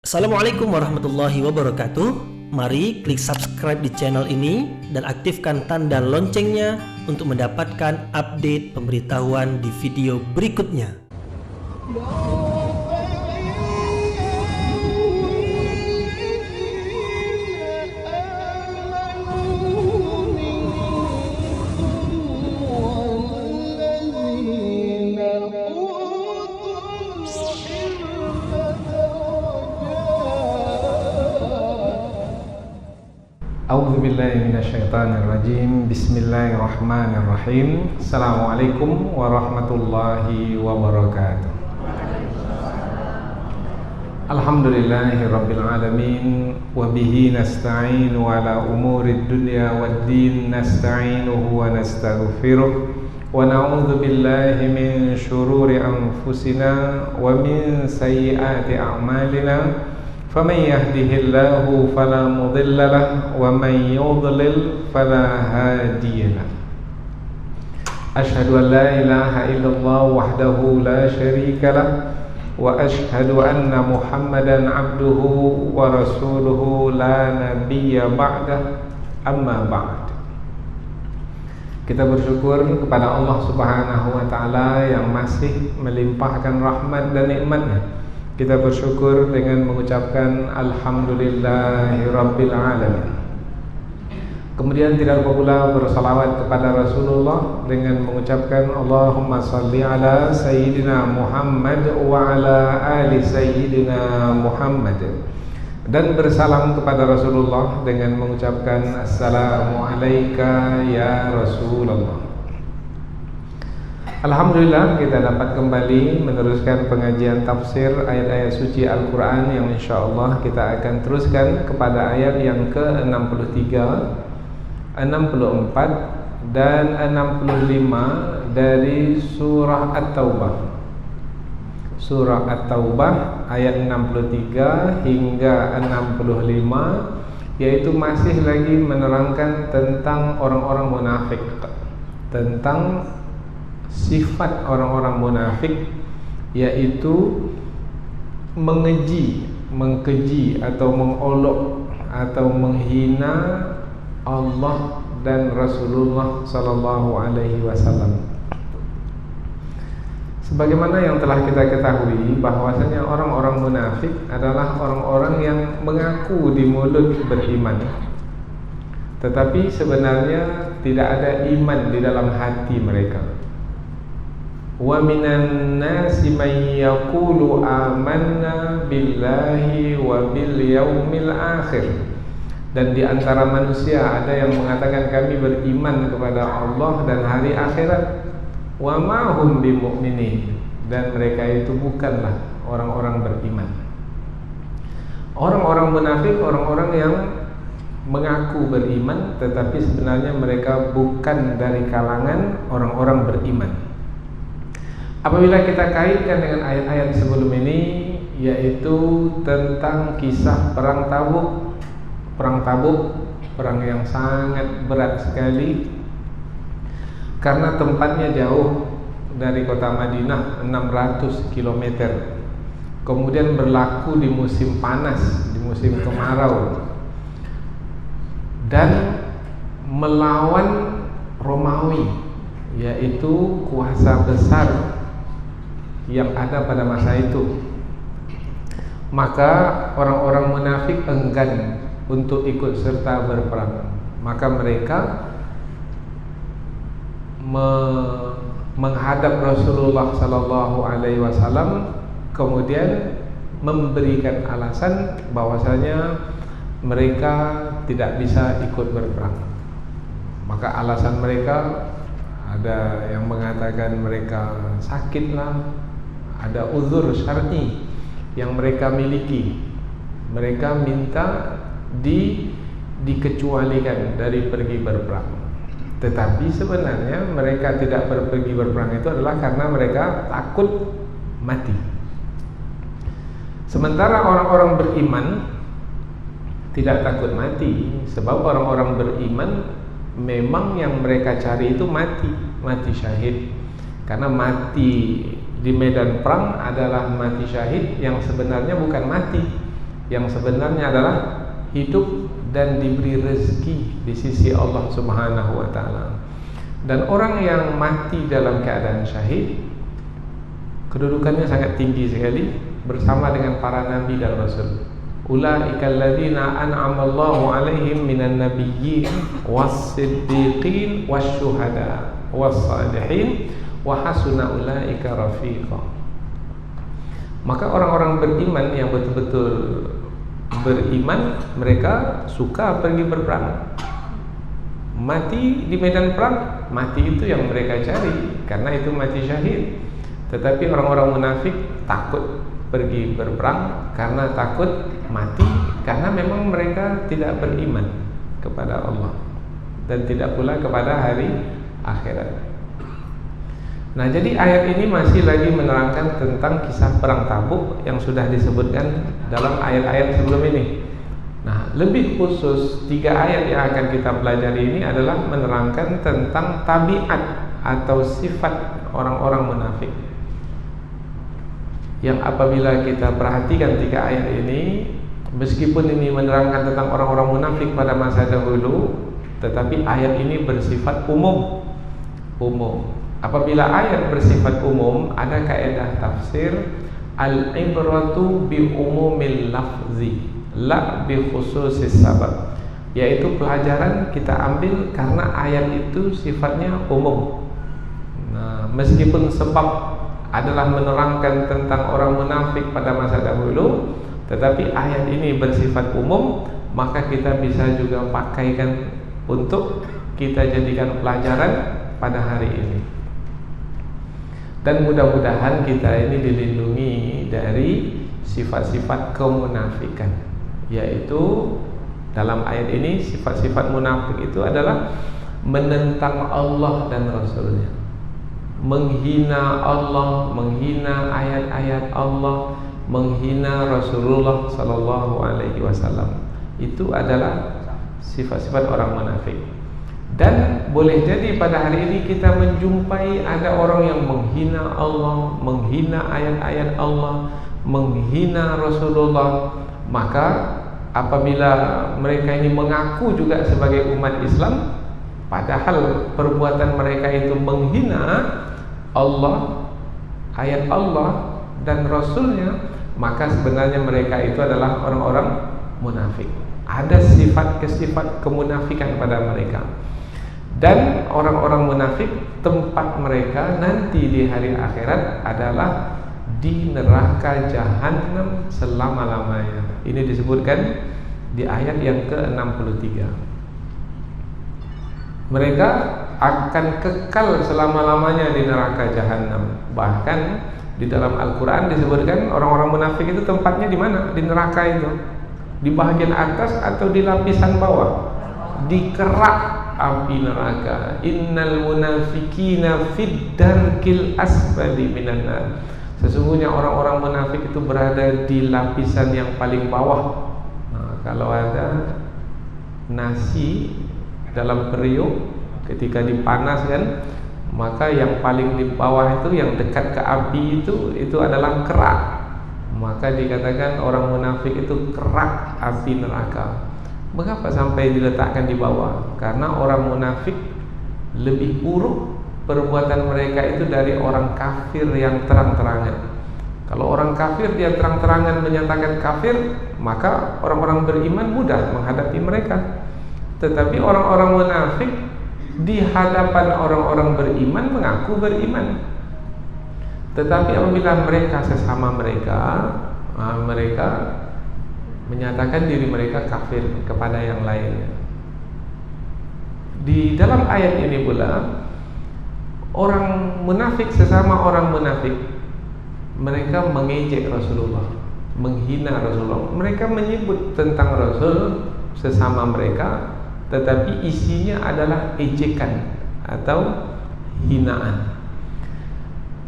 Assalamualaikum warahmatullahi wabarakatuh. Mari klik subscribe di channel ini dan aktifkan tanda loncengnya untuk mendapatkan update pemberitahuan di video berikutnya. A'udzubillahi minasyaitonirrajim. Bismillahirrahmanirrahim. Assalamualaikum warahmatullahi wabarakatuh. Alhamdulillahirabbil alamin wa bihi nasta'inu ala umurid dunya waddin nasta'inuhu wa nastaghfiruh wa na'udzu billahi min syururi anfusina wa min sayyiati a'malina. فمن يهده الله فلا مضل له ومن يضلل فلا هادي له أشهد أن لا إله إلا الله وحده لا شريك له وأشهد أن محمدا عبده ورسوله لا نبي بعده أما بعد. Kita bersyukur kepada Allah Subhanahu wa taala yang masih melimpahkan rahmat dan nikmat-Nya. Kita bersyukur dengan mengucapkan Alhamdulillahirabbil alamin. Kemudian tidak lupa pula bersalawat kepada Rasulullah dengan mengucapkan Allahumma salli ala Sayyidina Muhammad wa ala ali Sayyidina Muhammad, dan bersalam kepada Rasulullah dengan mengucapkan Assalamu alayka ya Rasulullah. Alhamdulillah, kita dapat kembali meneruskan pengajian tafsir ayat-ayat suci Al-Quran yang insyaAllah kita akan teruskan kepada ayat yang ke-63, 64 dan 65 dari surah At-Taubah. Surah At-Taubah ayat 63 hingga 65, yaitu masih lagi menerangkan tentang orang-orang munafik, tentang sifat orang-orang munafik, yaitu mengkeji atau mengolok atau menghina Allah dan Rasulullah sallallahu alaihi wasallam. Sebagaimana yang telah kita ketahui bahwasanya orang-orang munafik adalah orang-orang yang mengaku di mulut beriman, tetapi sebenarnya tidak ada iman di dalam hati mereka. Wa minan nasi may yaqulu amanna billahi wa bil yaumil akhir, dan di antara manusia ada yang mengatakan kami beriman kepada Allah dan hari akhirat. Wa ma hum bimu'minin, dan mereka itu bukanlah orang-orang beriman. Orang-orang munafik, orang-orang yang mengaku beriman tetapi sebenarnya mereka bukan dari kalangan orang-orang beriman. Apabila kita kaitkan dengan ayat-ayat sebelum ini, yaitu tentang kisah perang Tabuk. Perang Tabuk, perang yang sangat berat sekali, karena tempatnya jauh dari kota Madinah, 600 km. Kemudian berlaku di musim panas, di musim kemarau, dan melawan Romawi, yaitu kuasa besar yang ada pada masa itu. Maka orang-orang munafik enggan untuk ikut serta berperang. Maka mereka menghadap Rasulullah sallallahu alaihi wasallam, kemudian memberikan alasan bahwasanya mereka tidak bisa ikut berperang. Maka alasan mereka, ada yang mengatakan mereka sakitlah, ada uzur syar'i yang mereka miliki. Mereka minta dikecualikan dari pergi berperang. Tetapi sebenarnya mereka tidak pergi berperang itu adalah karena mereka takut mati. Sementara orang-orang beriman tidak takut mati, sebab orang-orang beriman memang yang mereka cari itu mati syahid. Karena mati di medan perang adalah mati syahid yang sebenarnya bukan mati, yang sebenarnya adalah hidup dan diberi rezeki di sisi Allah Subhanahu wa taala. Dan orang yang mati dalam keadaan syahid, kedudukannya sangat tinggi sekali bersama dengan para nabi dan rasul. Ulaikal ladzina an'ama Allahu 'alaihim minan nabiyyin was-siddiqin wasyuhada was-salihin wa hasuna ulaika rafiqa. Maka orang-orang beriman yang betul-betul beriman, mereka suka pergi berperang. Mati di medan perang, mati itu yang mereka cari, karena itu mati syahid. Tetapi orang-orang munafik takut pergi berperang karena takut mati, karena memang mereka tidak beriman kepada Allah dan tidak pula kepada hari akhirat. Nah, jadi ayat ini masih lagi menerangkan tentang kisah perang Tabuk yang sudah disebutkan dalam ayat-ayat sebelum ini. Nah, lebih khusus 3 ayat yang akan kita pelajari ini adalah menerangkan tentang tabiat atau sifat orang-orang munafik. Yang apabila kita perhatikan 3 ayat ini, meskipun ini menerangkan tentang orang-orang munafik pada masa dahulu, tetapi ayat ini bersifat umum. Apabila ayat bersifat umum, ada kaidah tafsir al-ibratu bi umumil lafzi la bi khususis sabab, yaitu pelajaran kita ambil karena ayat itu sifatnya umum. Nah, meskipun sebab adalah menerangkan tentang orang munafik pada masa dahulu, tetapi ayat ini bersifat umum, maka kita bisa juga pakaikan untuk kita jadikan pelajaran pada hari ini. Dan mudah-mudahan kita ini dilindungi dari sifat-sifat kemunafikan, yaitu dalam ayat ini sifat-sifat munafik itu adalah menentang Allah dan Rasulnya, menghina Allah, menghina ayat-ayat Allah, menghina Rasulullah Sallallahu Alaihi Wasallam. Itu adalah sifat-sifat orang munafik. Dan boleh jadi pada hari ini kita menjumpai ada orang yang menghina Allah, menghina ayat-ayat Allah, menghina Rasulullah. Maka apabila mereka ini mengaku juga sebagai umat Islam, padahal perbuatan mereka itu menghina Allah, ayat Allah dan Rasulnya, maka sebenarnya mereka itu adalah orang-orang munafik. Ada sifat kemunafikan pada mereka. Dan orang-orang munafik, tempat mereka nanti di hari akhirat adalah di neraka jahanam selama-lamanya. Ini disebutkan di ayat yang ke-63. Mereka akan kekal selama-lamanya di neraka jahanam. Bahkan di dalam Al-Quran disebutkan orang-orang munafik itu tempatnya di mana? Di neraka itu. Di bahagian atas atau di lapisan bawah? Di kerak api neraka. Innal munafikina fid darkil asfali minan nar. Sesungguhnya orang-orang munafik itu berada di lapisan yang paling bawah. Nah, kalau ada nasi dalam periuk ketika dipanaskan, maka yang paling di bawah itu, yang dekat ke api itu adalah kerak. Maka dikatakan orang munafik itu kerak api neraka. Mengapa sampai diletakkan di bawah? Karena orang munafik lebih buruk perbuatan mereka itu dari orang kafir yang terang-terangan. Kalau orang kafir dia terang-terangan menyatakan kafir, maka orang-orang beriman mudah menghadapi mereka. Tetapi orang-orang munafik di hadapan orang-orang beriman mengaku beriman. Tetapi apabila mereka sesama mereka menyatakan diri mereka kafir kepada yang lainnya. Di dalam ayat ini pula, orang munafik sesama orang munafik, mereka mengejek Rasulullah, menghina Rasulullah. Mereka menyebut tentang Rasul sesama mereka, tetapi isinya adalah ejekan atau hinaan.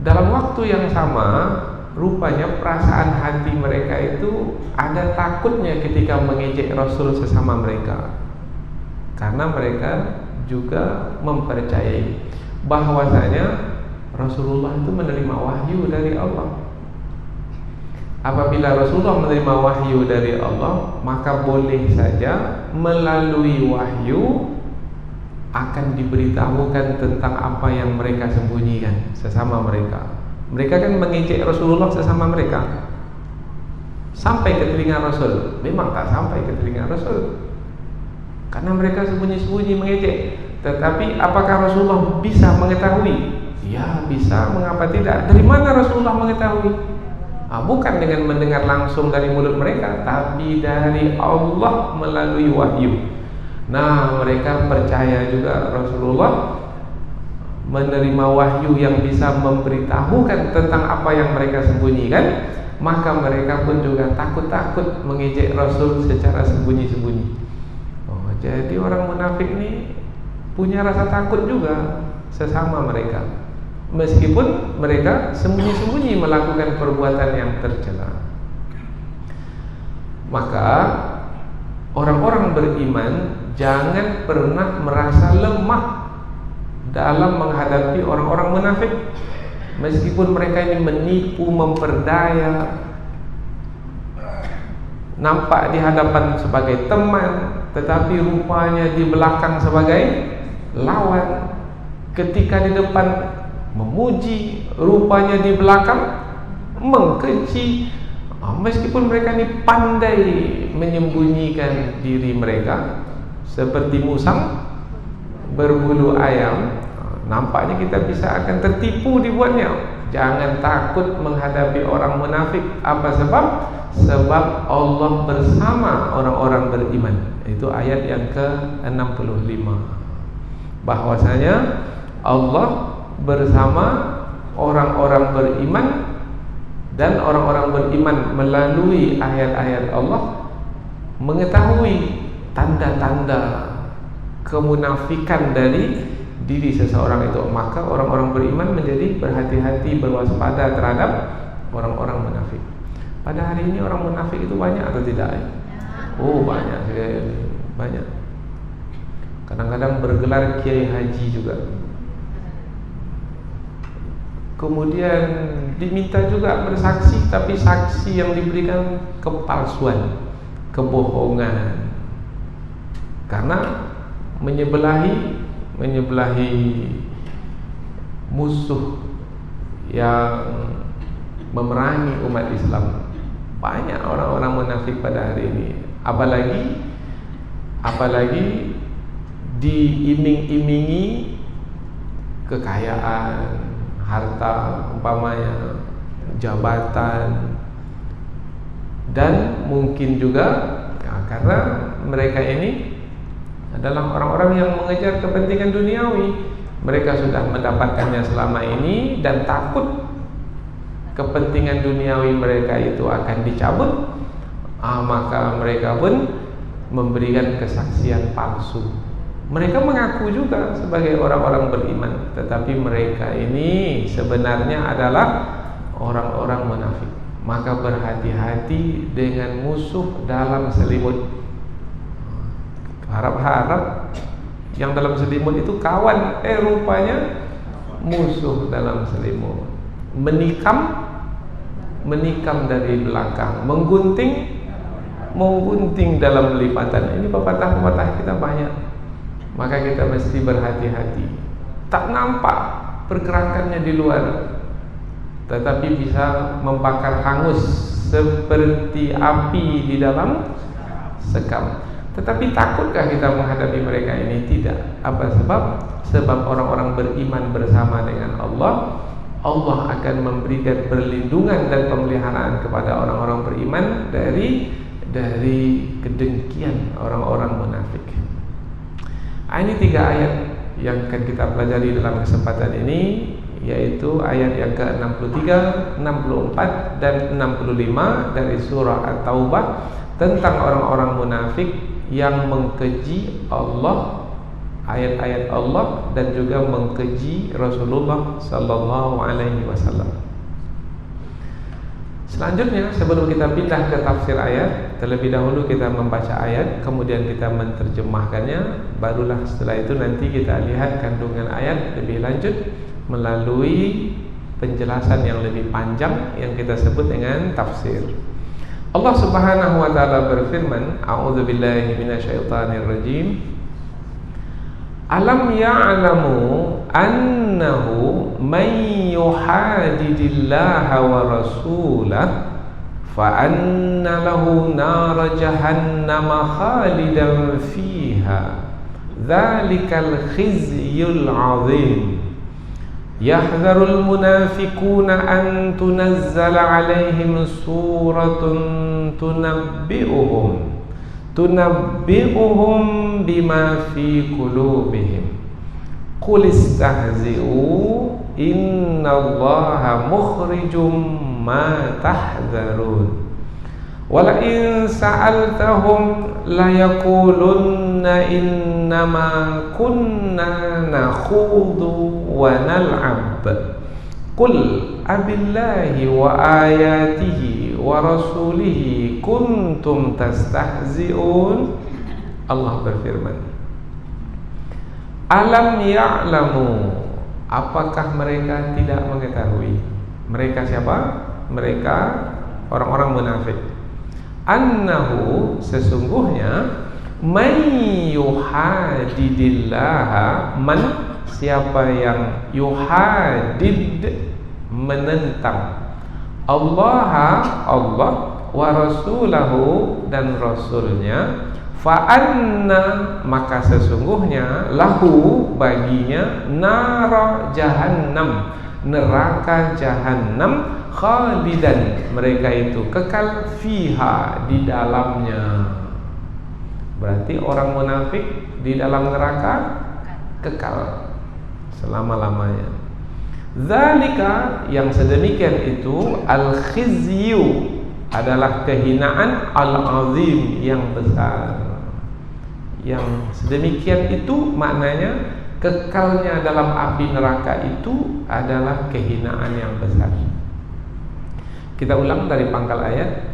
Dalam waktu yang sama, rupanya perasaan hati mereka itu ada takutnya ketika mengejek Rasul sesama mereka, karena mereka juga mempercayai bahwasanya Rasulullah itu menerima wahyu dari Allah. apabila Rasulullah menerima wahyu dari Allah, maka boleh saja melalui wahyu akan diberitahukan tentang apa yang mereka sembunyikan sesama mereka. Mereka kan mengejek Rasulullah sesama mereka. Sampai ke telinga Rasul? Memang tak sampai ke telinga Rasul, karena mereka sembunyi-sembunyi mengejek. Tetapi apakah Rasulullah bisa mengetahui? Ya bisa, mengapa tidak? Dari mana Rasulullah mengetahui? Bukan dengan mendengar langsung dari mulut mereka, tapi dari Allah melalui wahyu. Nah, mereka percaya juga Rasulullah menerima wahyu yang bisa memberitahukan tentang apa yang mereka sembunyikan. Maka mereka pun juga takut-takut mengejek Rasul secara sembunyi-sembunyi. Jadi orang munafik ini punya rasa takut juga sesama mereka, meskipun mereka sembunyi-sembunyi melakukan perbuatan yang tercela. Maka orang-orang beriman jangan pernah merasa lemah dalam menghadapi orang-orang munafik. Meskipun mereka ini menipu, memperdaya, nampak di hadapan sebagai teman, tetapi rupanya di belakang sebagai lawan. Ketika di depan memuji, rupanya di belakang mengkeji. Meskipun mereka ini pandai menyembunyikan diri mereka seperti musang berbulu ayam, nampaknya kita bisa akan tertipu dibuatnya. Jangan takut menghadapi orang munafik. Apa sebab? Sebab Allah bersama orang-orang beriman. Itu ayat yang ke-65. Bahwasanya Allah bersama orang-orang beriman, dan orang-orang beriman melalui ayat-ayat Allah mengetahui tanda-tanda kemunafikan dari diri seseorang itu. Maka orang-orang beriman menjadi berhati-hati, berwaspada terhadap orang-orang munafik. Pada hari ini orang munafik itu banyak atau tidak? Banyak sekali, banyak. Kadang-kadang bergelar kiai haji juga. Kemudian diminta juga bersaksi, tapi saksi yang diberikan kepalsuan, kebohongan, karena menyebelahi musuh yang memerangi umat Islam. Banyak orang-orang munafik pada hari ini. Apalagi diiming-imingi kekayaan, harta, umpamanya jabatan, dan mungkin juga karena mereka ini adalah orang-orang yang mengejar kepentingan duniawi. Mereka sudah mendapatkannya selama ini dan takut kepentingan duniawi mereka itu akan dicabut. Maka mereka pun memberikan kesaksian palsu. Mereka mengaku juga sebagai orang-orang beriman, tetapi mereka ini sebenarnya adalah orang-orang munafik. Maka berhati-hati dengan musuh dalam selimut. Harap-harap yang dalam selimut itu kawan, rupanya musuh dalam selimut. Menikam dari belakang, menggunting dalam lipatan. Ini pepatah-pepatah kita banyak. Maka kita mesti berhati-hati. Tak nampak pergerakannya di luar, tetapi bisa membakar hangus seperti api di dalam sekam. Tetapi takutkah kita menghadapi mereka ini? Tidak. Apa sebab? Sebab orang-orang beriman bersama dengan Allah, Allah akan memberikan perlindungan dan pemeliharaan kepada orang-orang beriman dari kedengkian orang-orang munafik. Ini 3 ayat yang akan kita pelajari dalam kesempatan ini, yaitu ayat yang ke-63, 64 dan 65 dari surah At-Taubah tentang orang-orang munafik yang mengkeji Allah, ayat-ayat Allah, dan juga mengkeji Rasulullah sallallahu alaihi wasallam. Selanjutnya, sebelum kita pindah ke tafsir ayat, terlebih dahulu kita membaca ayat, kemudian kita menerjemahkannya. Barulah setelah itu nanti kita lihat kandungan ayat lebih lanjut melalui penjelasan yang lebih panjang yang kita sebut dengan tafsir. Allah Subhanahu wa taala berfirman, a'udzubillahi minasyaitonirrajim. Alam ya'lamu annahu man yuhadidillaha wa rasulahu fa anna lahu nar jahannam khalidan fiha dzalikal khizyul 'adzim. Yahdharul munafiquna an tunazzala 'alaihim suratun tunabbi'uhum bima fi qulubihim. Qul istahzi'u innallaha mukhrijum ma tahdharun. Wala in sa'altahum la yaqulunna innama kunna nakhudu wa nal'ab. Qul abillahi wa ayatihi wa rasulihi kuntum tastahzi'un. Allah berfirman, alam ya'lamu, apakah mereka tidak mengetahui? Mereka siapa? Mereka orang-orang munafik. Annahu, sesungguhnya, man yuhadidillaha, man, siapa yang yuhadid, menentang Allah, wa rasulahu, dan rasulnya, fa anna, maka sesungguhnya, lahu, baginya, nara jahannam, neraka jahannam, khalidan, mereka itu kekal, fiha, di dalamnya. Berarti orang munafik di dalam neraka kekal selama-lamanya. Zalika, yang sedemikian itu, al-khizyu, adalah kehinaan, al-azim, yang besar. Yang sedemikian itu maknanya kekalnya dalam api neraka itu adalah kehinaan yang besar. Kita ulang dari pangkal ayat.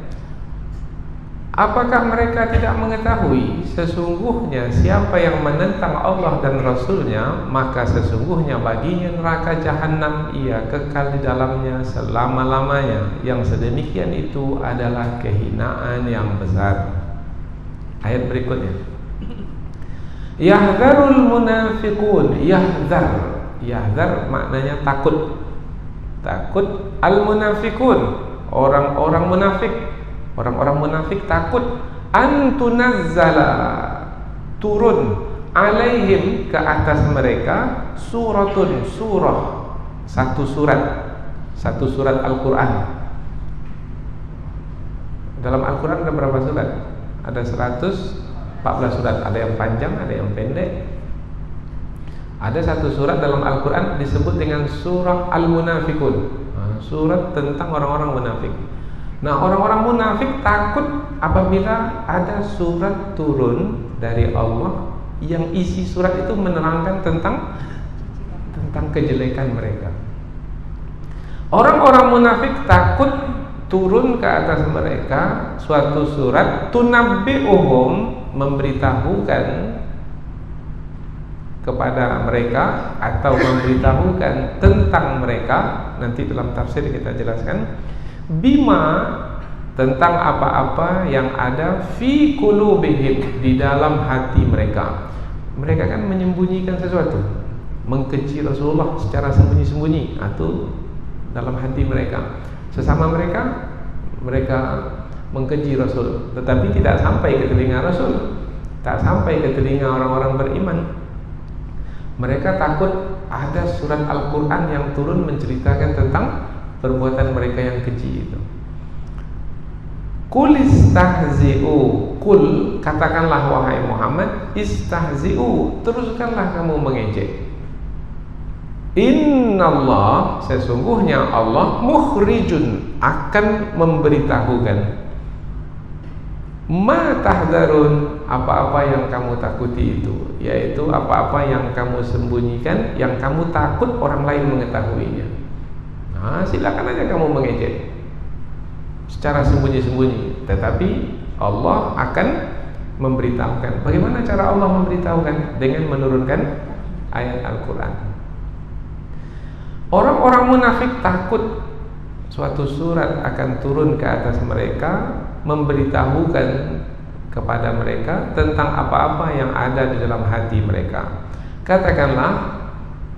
Apakah mereka tidak mengetahui sesungguhnya siapa yang menentang Allah dan Rasulnya, maka sesungguhnya baginya neraka jahanam, ia kekal di dalamnya selama-lamanya. Yang sedemikian itu adalah kehinaan yang besar. Ayat berikutnya, yahdharul munafiqun. Yahdhar maknanya takut. Takut. Al-munafiqun, orang-orang munafik. Orang-orang munafik takut antunazzala, turun, alaihim, ke atas mereka, suratun, surah, satu surat Al-Quran. Dalam Al-Quran ada berapa surat? Ada 114 surat. Ada yang panjang, ada yang pendek. Ada satu surat dalam Al-Quran disebut dengan surah Al-Munafiqun, surat tentang orang-orang munafik. Nah, orang-orang munafik takut apabila ada surat turun dari Allah yang isi surat itu menerangkan tentang kejelekan mereka. Orang-orang munafik takut turun ke atas mereka suatu surat tunabbi'uhum, memberitahukan kepada mereka atau memberitahukan tentang mereka. Nanti dalam tafsir kita jelaskan bima, tentang apa-apa yang ada fi qulubihim, di dalam hati mereka. Mereka kan menyembunyikan sesuatu, mengkeji Rasulullah secara sembunyi-sembunyi, atau dalam hati mereka. Sesama mereka mengkeji Rasul, tetapi tidak sampai ke telinga Rasul, tak sampai ke telinga orang-orang beriman. Mereka takut ada surat Al-Quran yang turun menceritakan tentang perbuatan mereka yang keji itu. Qul istahzi'u, qul, katakanlah wahai Muhammad, istahzi'u, teruskanlah kamu mengejek. Innallah, sesungguhnya Allah, mukhrijun, akan memberitahukan, ma tahdharun, apa-apa yang kamu takuti itu, yaitu apa-apa yang kamu sembunyikan, yang kamu takut orang lain mengetahuinya. Nah, silakan aja kamu mengejek secara sembunyi-sembunyi, tetapi Allah akan memberitahukan. Bagaimana cara Allah memberitahukan? Dengan menurunkan ayat Al-Quran. Orang-orang munafik takut suatu surat akan turun ke atas mereka, memberitahukan kepada mereka tentang apa-apa yang ada di dalam hati mereka. Katakanlah,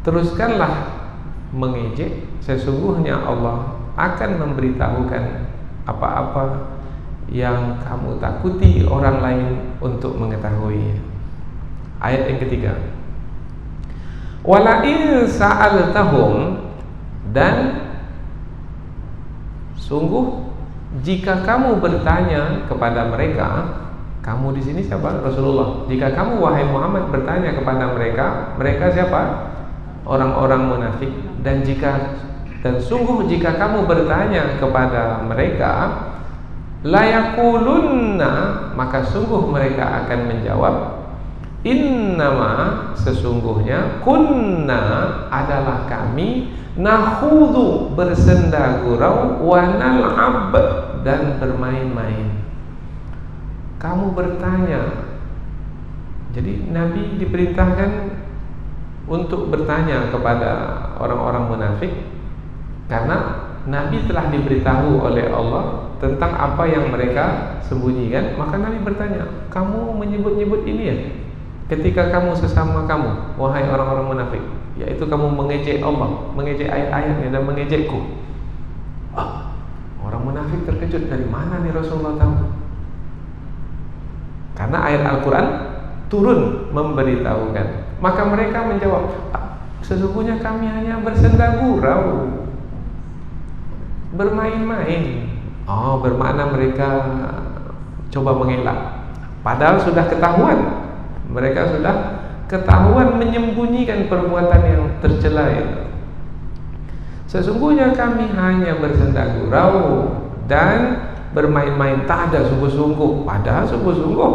teruskanlah mengejek, sesungguhnya Allah akan memberitahukan apa-apa yang kamu takuti orang lain untuk mengetahui. Ayat yang ketiga, wala in sa'altahum, dan sungguh jika kamu bertanya kepada mereka, kamu di sini siapa? Rasulullah. Jika kamu wahai Muhammad bertanya kepada mereka, mereka siapa? Orang-orang munafik. Dan sungguh jika kamu bertanya kepada mereka, layakulunna, maka sungguh mereka akan menjawab, innama, sesungguhnya, kunna, adalah kami, nahudu, bersenda gurau, wa nal'ab, dan bermain-main. Kamu bertanya. Jadi Nabi diperintahkan untuk bertanya kepada orang-orang munafik, karena Nabi telah diberitahu oleh Allah tentang apa yang mereka sembunyikan. Maka Nabi bertanya, kamu menyebut-nyebut ini ya ketika kamu sesama kamu, wahai orang-orang munafik, yaitu kamu mengejek Allah, mengejek ayat-ayatnya, dan mengejekku. Orang munafik terkejut, dari mana nih Rasulullah tahu? Karena ayat Al-Quran turun memberitahukan. Maka mereka menjawab, sesungguhnya kami hanya bersenda gurau, bermain-main. Bermakna mereka coba mengelak. Padahal sudah ketahuan, mereka sudah ketahuan menyembunyikan perbuatan yang tercela itu. Sesungguhnya kami hanya bersenda gurau dan bermain-main, tak ada sungguh-sungguh. Padahal sungguh-sungguh.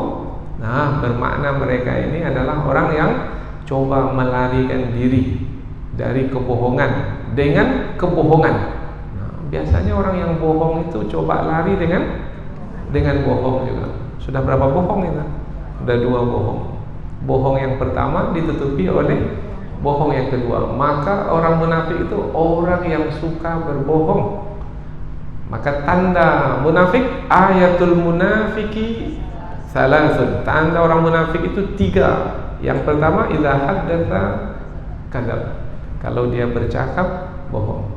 Nah, bermakna mereka ini adalah orang yang coba melarikan diri dari kebohongan dengan kebohongan. Nah, biasanya orang yang bohong itu coba lari dengan bohong juga. Sudah berapa bohong itu? Sudah 2 bohong. Bohong yang pertama ditutupi oleh bohong yang kedua. Maka orang munafik itu orang yang suka berbohong. Maka tanda munafik, ayatul munafiki salasun. Tanda orang munafik itu 3. Yang pertama, idza haddatsa kadzab. Kalau dia bercakap, bohong.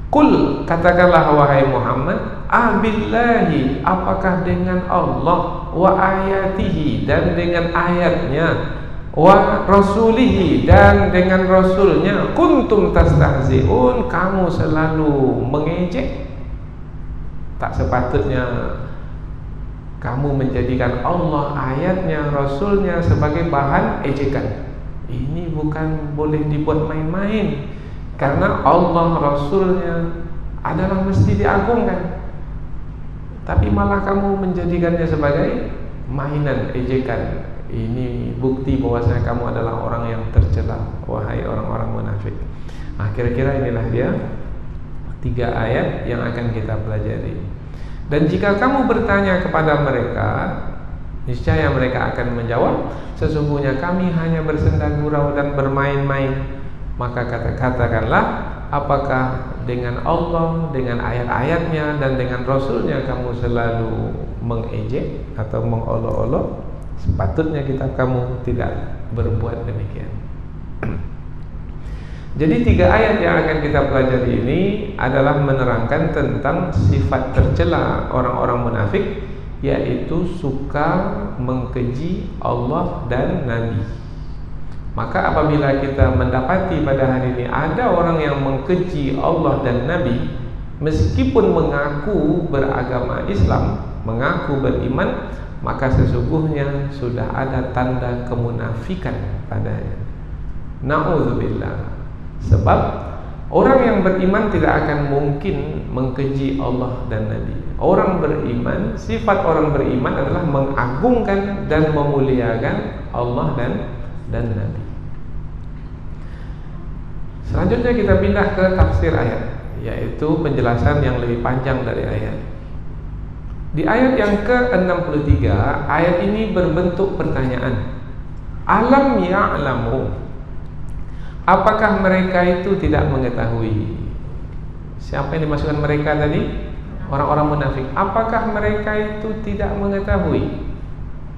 Qul, katakanlah wahai Muhammad, abillahi, apakah dengan Allah, wa ayatihi, dan dengan ayatnya, wa rasulihi, dan dengan rasulnya, kuntum tastahzi'un, kamu selalu mengejek. Tak sepatutnya kamu menjadikan Allah, ayatnya, rasulnya sebagai bahan ejekan. Ini bukan boleh dibuat main-main, karena Allah, rasulnya adalah mesti diagungkan. Tapi malah kamu menjadikannya sebagai mainan, ejekan. Ini bukti bahwasanya kamu adalah orang yang tercela, wahai orang-orang munafik. Nah, kira-kira inilah dia 3 ayat yang akan kita pelajari. Dan jika kamu bertanya kepada mereka, niscaya mereka akan menjawab, sesungguhnya kami hanya bersenda gurau dan bermain-main. Maka katakanlah, apakah dengan Allah, dengan ayat-ayatnya, dan dengan rasulnya kamu selalu mengejek atau mengolok-olok? Sepatutnya kamu tidak berbuat demikian. Jadi 3 ayat yang akan kita pelajari ini adalah menerangkan tentang sifat tercela orang-orang munafik, yaitu suka mengkeji Allah dan Nabi. Maka apabila kita mendapati pada hari ini ada orang yang mengkeji Allah dan Nabi, meskipun mengaku beragama Islam, mengaku beriman, maka sesungguhnya sudah ada tanda kemunafikan padanya. Na'udzubillah. Sebab orang yang beriman tidak akan mungkin mengkeji Allah dan Nabi. Orang beriman, sifat orang beriman adalah mengagungkan dan memuliakan Allah dan Nabi. Selanjutnya kita pindah ke tafsir ayat, yaitu penjelasan yang lebih panjang dari ayat. Di ayat yang ke-63, ayat ini berbentuk pertanyaan. Alam ya'lamu, Apakah mereka itu tidak mengetahui? Siapa yang dimasukkan mereka tadi? Orang-orang munafik. Apakah mereka itu tidak mengetahui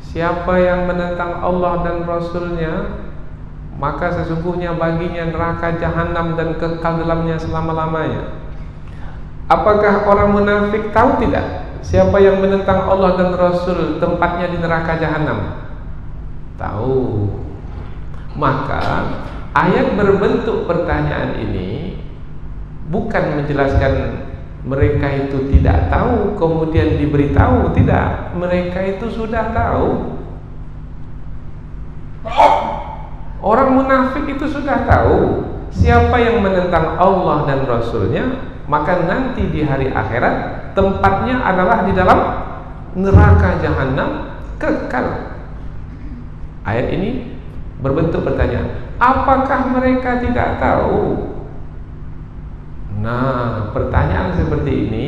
siapa yang menentang Allah dan Rasulnya, maka sesungguhnya baginya neraka jahanam dan kekal dalamnya selama-lamanya? Apakah orang munafik tahu tidak siapa yang menentang Allah dan Rasul tempatnya di neraka jahanam? Tahu. Maka ayat berbentuk pertanyaan ini bukan menjelaskan mereka itu tidak tahu kemudian diberitahu, tidak. Mereka itu sudah tahu. Orang munafik itu sudah tahu siapa yang menentang Allah dan Rasulnya, maka nanti di hari akhirat tempatnya adalah di dalam neraka jahanam kekal. Ayat ini berbentuk pertanyaan. Apakah mereka tidak tahu? Nah, pertanyaan seperti ini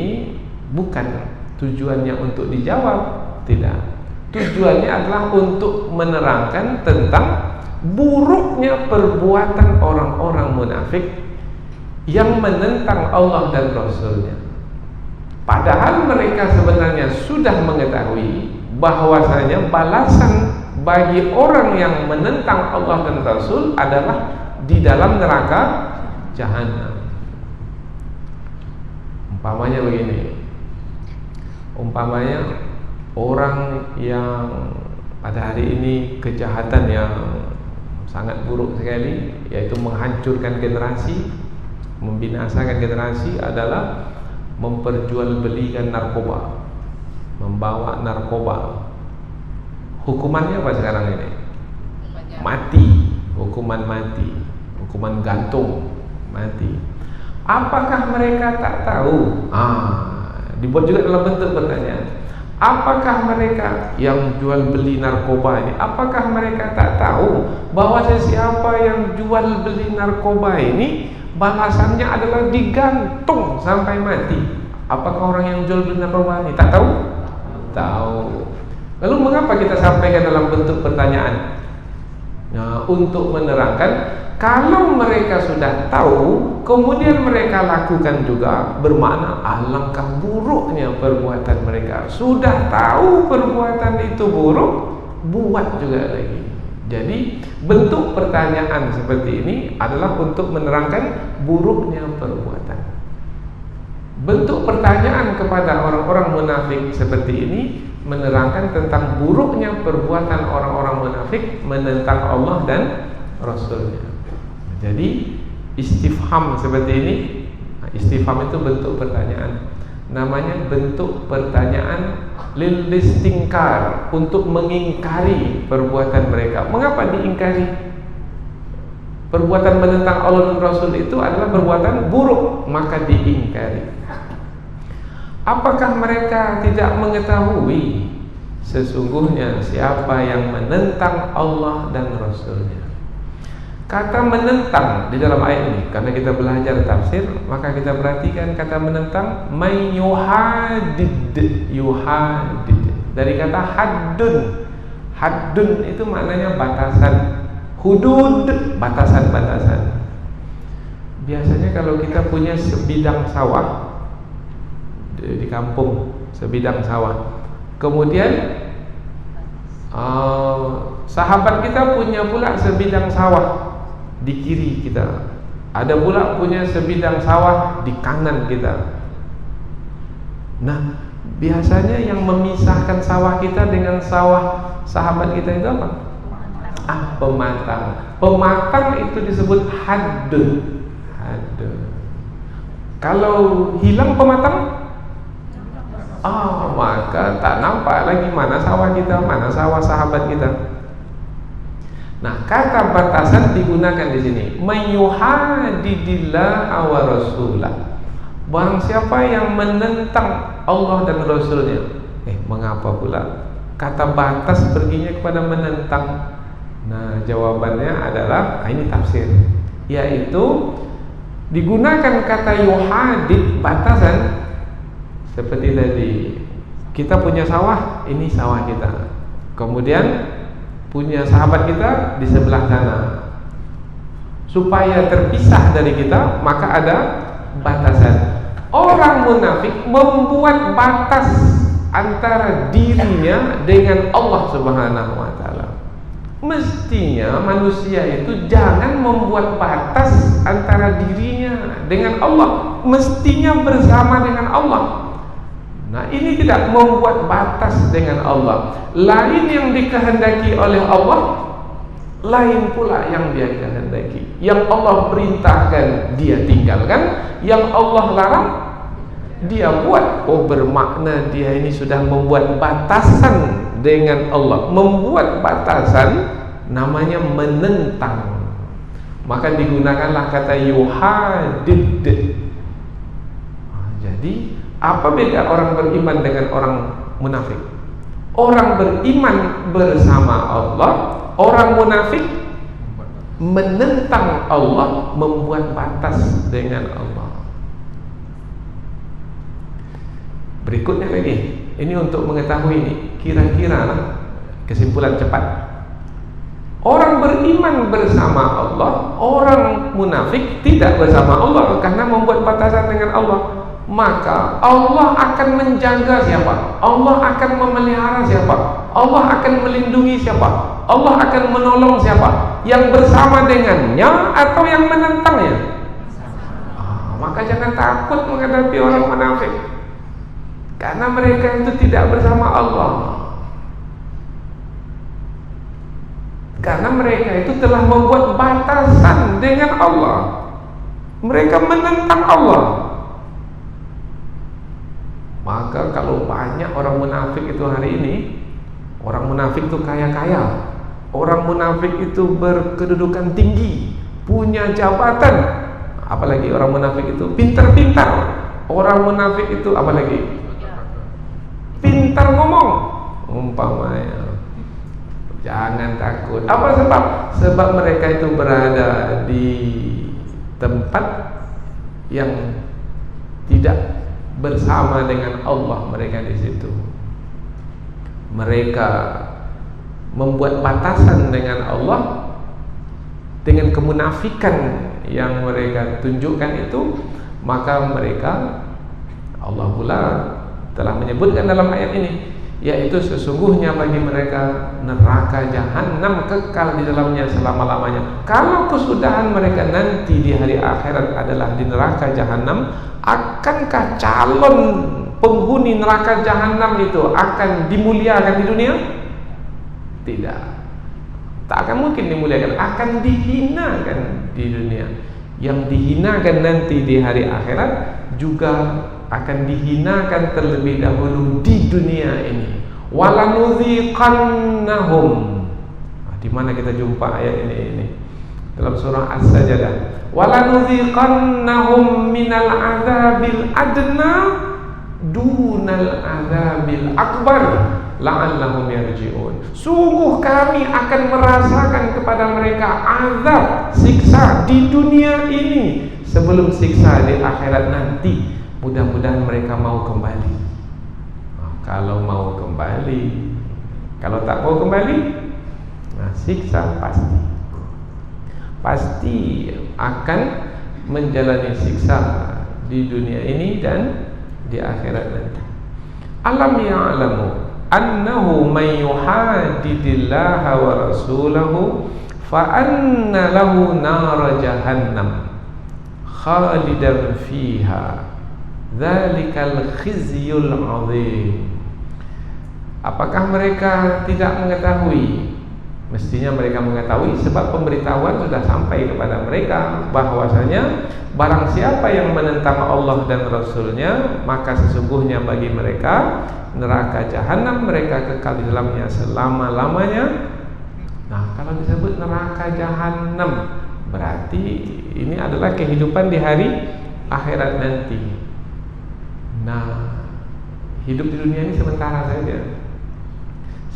bukan tujuannya untuk dijawab, tidak. Tujuannya adalah untuk menerangkan tentang buruknya perbuatan orang-orang munafik yang menentang Allah dan Rasulnya. Padahal mereka sebenarnya sudah mengetahui bahwasanya balasan bagi orang yang menentang Allah dan Rasul adalah di dalam neraka jahanam. Umpamanya begini, umpamanya orang yang pada hari ini kejahatan yang sangat buruk sekali, yaitu menghancurkan generasi, membinasakan generasi, adalah memperjualbelikan narkoba, membawa narkoba. Hukumannya apa sekarang ini? Mati, hukuman mati, hukuman gantung, mati. Apakah mereka tak tahu? Dibuat juga dalam bentuk pertanyaan. Apakah mereka yang jual beli narkoba ini, apakah mereka tak tahu bahwa siapa yang jual beli narkoba ini balasannya adalah digantung sampai mati? Apakah orang yang jual beli narkoba ini tak tahu? Tahu. Lalu mengapa kita sampaikan dalam bentuk pertanyaan? Nah, untuk menerangkan kalau mereka sudah tahu kemudian mereka lakukan juga, bermakna alangkah buruknya perbuatan mereka. Sudah tahu perbuatan itu buruk, buat juga lagi. Jadi bentuk pertanyaan seperti ini adalah untuk menerangkan buruknya perbuatan. Bentuk pertanyaan kepada orang-orang munafik seperti ini menerangkan tentang buruknya perbuatan orang-orang munafik menentang Allah dan Rasulnya. Jadi istifham seperti ini, istifham itu bentuk pertanyaan, namanya bentuk pertanyaan lil istingkar, untuk mengingkari perbuatan mereka. Mengapa diingkari? Perbuatan menentang Allah dan Rasul itu adalah perbuatan buruk, maka diingkari. Apakah mereka tidak mengetahui sesungguhnya siapa yang menentang Allah dan Rasulnya? Kata menentang di dalam ayat ini, karena kita belajar tafsir, maka kita perhatikan kata menentang, may yuhadid, yuhadid, dari kata haddun. Haddun itu maknanya batasan, hudud, batasan-batasan. Biasanya kalau kita punya sebidang sawah di kampung, sebidang sawah, kemudian sahabat kita punya pula sebidang sawah di kiri kita, ada pula punya sebidang sawah di kanan kita. Nah, biasanya yang memisahkan sawah kita dengan sawah sahabat kita itu apa? Pematang. Pematang itu disebut haddun. Haddun. Kalau hilang pematang, maka tak nampak lagi mana sawah kita, mana sawah sahabat kita. Nah, kata batasan digunakan di sini, mayyuhadidillah wa rasulah. Barang siapa yang menentang Allah dan Rasulnya. Mengapa pula kata batas perginya kepada menentang? Nah, jawabannya adalah ini tafsir, yaitu digunakan kata yuhadid, batasan. Seperti tadi, kita punya sawah, ini sawah kita. Kemudian punya sahabat kita di sebelah sana. supaya terpisah dari kita, maka ada batasan. Orang munafik membuat batas antara dirinya dengan Allah Subhanahu wa taala. Mestinya manusia itu jangan membuat batas antara dirinya dengan Allah, mestinya bersama dengan Allah. Nah, ini tidak membuat batas dengan Allah. Lain yang dikehendaki oleh Allah, lain pula yang dia kehendaki. Yang Allah perintahkan dia tinggalkan, yang Allah larang dia buat. Oh, bermakna dia ini sudah membuat batasan dengan Allah. Membuat batasan namanya menentang. Maka digunakanlah kata yuhadid. Jadi apa beda orang beriman dengan orang munafik? Orang beriman bersama Allah, orang munafik menentang Allah, membuat batas dengan Allah. Berikutnya lagi, ini untuk mengetahui ini, kira-kira kesimpulan cepat. Orang beriman bersama Allah, orang munafik tidak bersama Allah karena membuat batasan dengan Allah. Maka Allah akan menjaga siapa? Allah akan memelihara siapa? Allah akan melindungi siapa? Allah akan menolong siapa? Yang bersama dengannya atau yang menentangnya? Maka jangan takut menghadapi orang munafik, karena mereka itu tidak bersama Allah. Karena mereka itu telah membuat batasan dengan Allah. Mereka menentang Allah. Maka kalau banyak orang munafik itu hari ini, orang munafik itu kaya-kaya, orang munafik itu berkedudukan tinggi, punya jabatan, apalagi orang munafik itu pintar-pintar, orang munafik itu apalagi pintar ngomong, umpamanya. Jangan takut. Apa sebab? Sebab mereka itu berada di tempat yang tidak bersama dengan Allah. Mereka di situ, mereka membuat batasan dengan Allah dengan kemunafikan yang mereka tunjukkan itu. Maka mereka, Allah pula telah menyebutkan dalam ayat ini, yaitu sesungguhnya bagi mereka neraka jahanam kekal di dalamnya selama-lamanya. Kalau kesudahan mereka nanti di hari akhirat adalah di neraka jahanam, akankah calon penghuni neraka jahanam itu akan dimuliakan di dunia? Tidak. Tak akan mungkin dimuliakan, akan dihinakan di dunia. Yang dihinakan nanti di hari akhirat juga akan dihinakan terlebih dahulu di dunia ini. Walanudziqannahum. Di mana kita jumpa ayat ini? Dalam surah As-Sajdah. Walanudziqannahum minal adzabil adna dunal adzabil akbar la'allahum yarji'un. Sungguh kami akan merasakan kepada mereka azab, siksa di dunia ini sebelum siksa di akhirat nanti. Mudah-mudahan mereka mau kembali. Kalau mau kembali, kalau tak mau kembali, siksa pasti akan menjalani siksa di dunia ini dan di akhirat nanti. Alam ya'lamu annahu man yuhadidillaha wa rasulahu fa anna lahu nar jahannam khalidan fiha dzalikal khizyul 'adzim. Apakah mereka tidak mengetahui? Mestinya mereka mengetahui, sebab pemberitahuan sudah sampai kepada mereka bahwasanya barang siapa yang menentang Allah dan Rasulnya, maka sesungguhnya bagi mereka neraka jahanam, mereka kekal di dalamnya selama-lamanya. Nah, kalau disebut neraka jahanam, berarti ini adalah kehidupan di hari akhirat nanti. Nah, hidup di dunia ini sementara saja.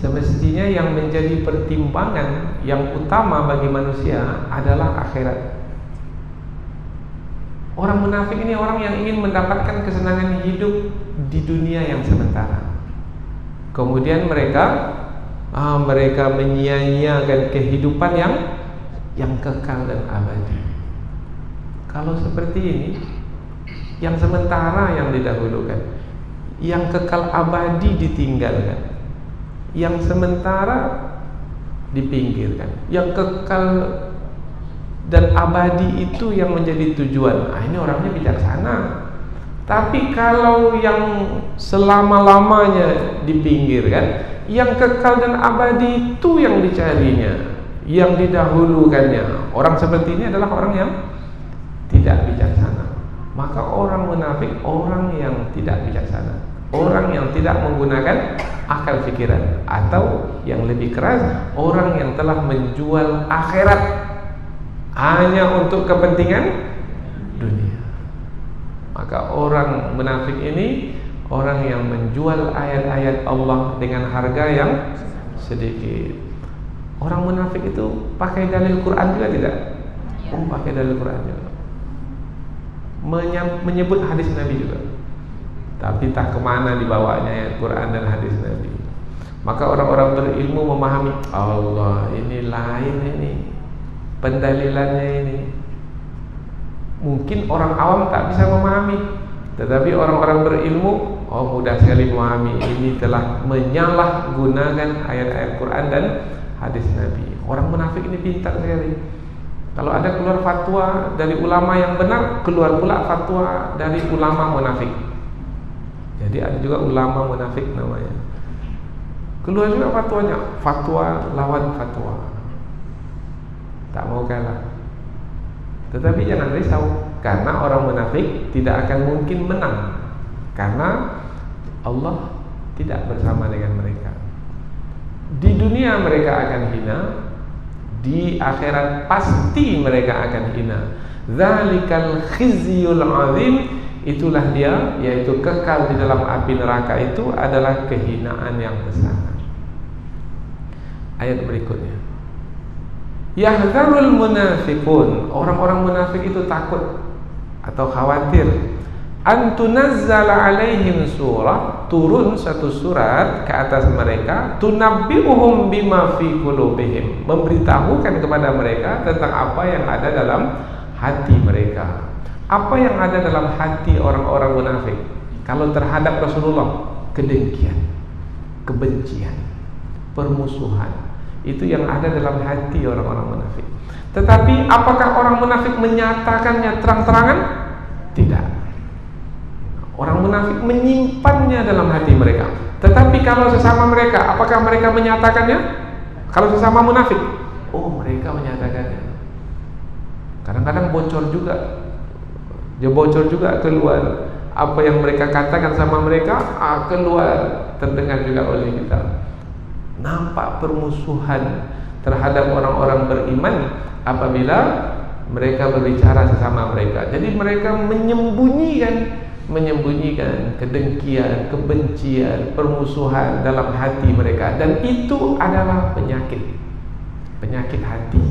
Semestinya yang menjadi pertimbangan yang utama bagi manusia adalah akhirat. Orang munafik ini orang yang ingin mendapatkan kesenangan hidup di dunia yang sementara. Kemudian mereka menyia-nyiakan kehidupan yang yang kekal dan abadi. Kalau seperti ini, yang sementara yang didahulukan, yang kekal abadi ditinggalkan, yang sementara dipinggirkan, yang kekal dan abadi itu yang menjadi tujuan. Ini orangnya bijaksana. Tapi kalau yang selama-lamanya dipinggirkan, yang kekal dan abadi itu yang dicarinya, yang didahulukannya. Orang seperti ini adalah orang yang tidak bijaksana. Maka orang munafik orang yang tidak bijaksana, orang yang tidak menggunakan akal pikiran, atau yang lebih keras, orang yang telah menjual akhirat hanya untuk kepentingan dunia. Maka orang munafik ini orang yang menjual ayat-ayat Allah dengan harga yang sedikit. Orang munafik itu pakai dalil Quran juga tidak? Pakai dalil Quran juga. Menyebut hadis Nabi juga, tapi tak kemana dibawanya ayat Quran dan hadis Nabi. Maka orang-orang berilmu memahami Allah ini lain, ini pendalilannya ini. Mungkin orang awam tak bisa memahami, tetapi orang-orang berilmu mudah sekali memahami. Ini telah menyalahgunakan ayat-ayat Quran dan hadis Nabi. Orang munafik ini pintar sekali. Kalau ada keluar fatwa dari ulama yang benar, keluar pula fatwa dari ulama munafik. Jadi ada juga ulama munafik namanya. Keluar juga fatwanya, fatwa lawan fatwa. Tak mau kalah. Tetapi jangan risau, karena orang munafik tidak akan mungkin menang, karena Allah tidak bersama dengan mereka. Di dunia mereka akan hina, di akhirat pasti mereka akan hina. Dzalikal khizyul azim, itulah dia, yaitu kekal di dalam api neraka itu adalah kehinaan yang besar. Ayat berikutnya, yahdzarul munafiqun, orang-orang munafik itu takut atau khawatir, antunazzala alaihim surah, turun satu surat ke atas mereka, tunabbi'uhum bima fi qulubihim, memberitahukan kepada mereka tentang apa yang ada dalam hati mereka. Apa yang ada dalam hati orang-orang munafik kalau terhadap Rasulullah? Kedengkian, kebencian, permusuhan. Itu yang ada dalam hati orang-orang munafik. Tetapi apakah orang munafik menyatakannya terang-terangan? Tidak. Orang munafik menyimpannya dalam hati mereka. Tetapi kalau sesama mereka, apakah mereka menyatakannya? Kalau sesama munafik, mereka menyatakannya. Kadang-kadang bocor juga. Dia bocor juga keluar. Apa yang mereka katakan sama mereka keluar, terdengar juga oleh kita. Nampak permusuhan terhadap orang-orang beriman apabila mereka berbicara sesama mereka. Jadi mereka menyembunyikan kedengkian, kebencian, permusuhan dalam hati mereka, dan itu adalah penyakit hati.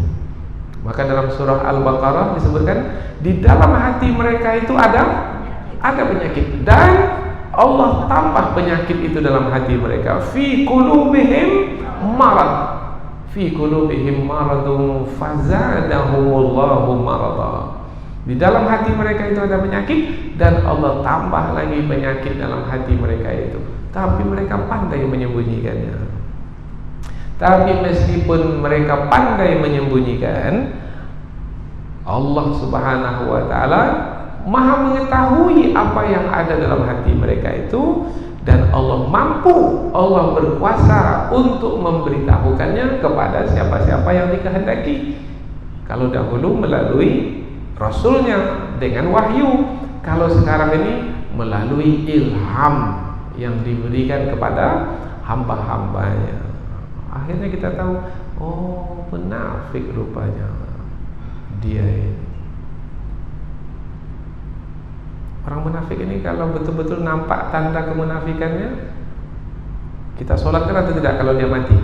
Maka dalam surah Al-Baqarah disebutkan di dalam hati mereka itu ada penyakit, dan Allah tambah penyakit itu dalam hati mereka. Fi qulubihim marad, fi qulubihim maradun fazadahumullahu marada. Di dalam hati mereka itu ada penyakit, dan Allah tambah lagi penyakit dalam hati mereka itu. Tapi mereka pandai menyembunyikannya. Tapi meskipun mereka pandai menyembunyikan, Allah Subhanahu wa ta'ala Maha mengetahui apa yang ada dalam hati mereka itu, dan Allah mampu, Allah berkuasa untuk memberitahukannya kepada siapa-siapa yang dikehendaki. Kalau dahulu melalui Rasulnya dengan wahyu, kalau sekarang ini melalui ilham yang diberikan kepada hamba-hambanya. Akhirnya kita tahu, munafik rupanya dia ini. Orang munafik ini kalau betul-betul nampak tanda kemunafikannya, kita sholatkan atau tidak kalau dia mati?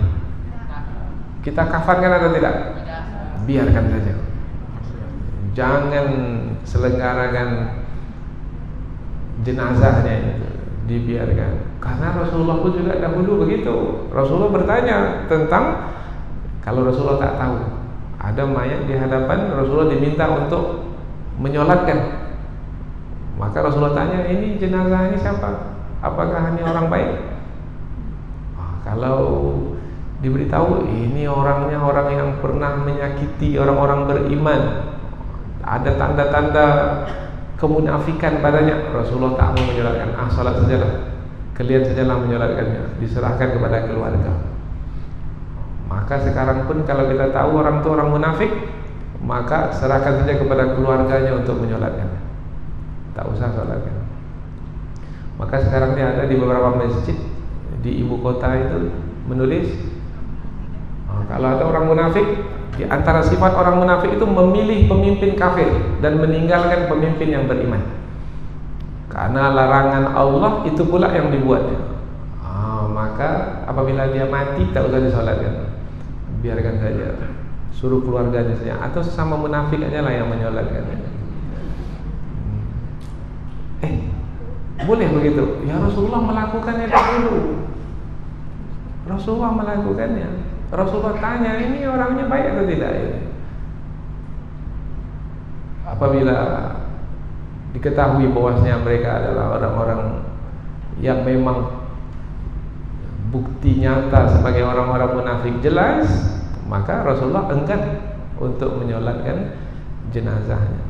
Kita kafankan atau tidak? Biarkan saja. Jangan selenggarakan jenazahnya itu, dibiarkan. Karena Rasulullah pun juga dahulu begitu. Rasulullah bertanya tentang, kalau Rasulullah tak tahu Ada mayat di hadapan Rasulullah, diminta untuk menyolatkan. Maka Rasulullah tanya, ini jenazah ini siapa? Apakah ini orang baik? Kalau diberitahu ini orangnya orang yang pernah menyakiti orang-orang beriman, ada tanda-tanda kemunafikan padanya, Rasulullah tak mau menyolatkan. Salat sajalah, kalian sajalah menyolatkannya, diserahkan kepada keluarga. Maka sekarang pun kalau kita tahu orang itu orang munafik, maka serahkan saja kepada keluarganya untuk menyolatkannya, tak usah sholatkan. Maka sekarang ini ada di beberapa masjid di ibu kota itu menulis, kalau ada orang munafik, di antara sifat orang munafik itu memilih pemimpin kafir dan meninggalkan pemimpin yang beriman. Karena larangan Allah itu pula yang dibuatnya. Maka apabila dia mati tak usah disolatkan, biarkan saja, suruh keluarganya saja atau sesama munafik aja lah yang menyolatkannya. Boleh begitu? Ya Rasulullah melakukannya dahulu. Rasulullah melakukannya. Rasulullah tanya, ini orangnya baik atau tidak ini? Apabila diketahui bahwasanya mereka adalah orang-orang yang memang bukti nyata sebagai orang-orang munafik jelas, maka Rasulullah enggan untuk menyolatkan jenazahnya.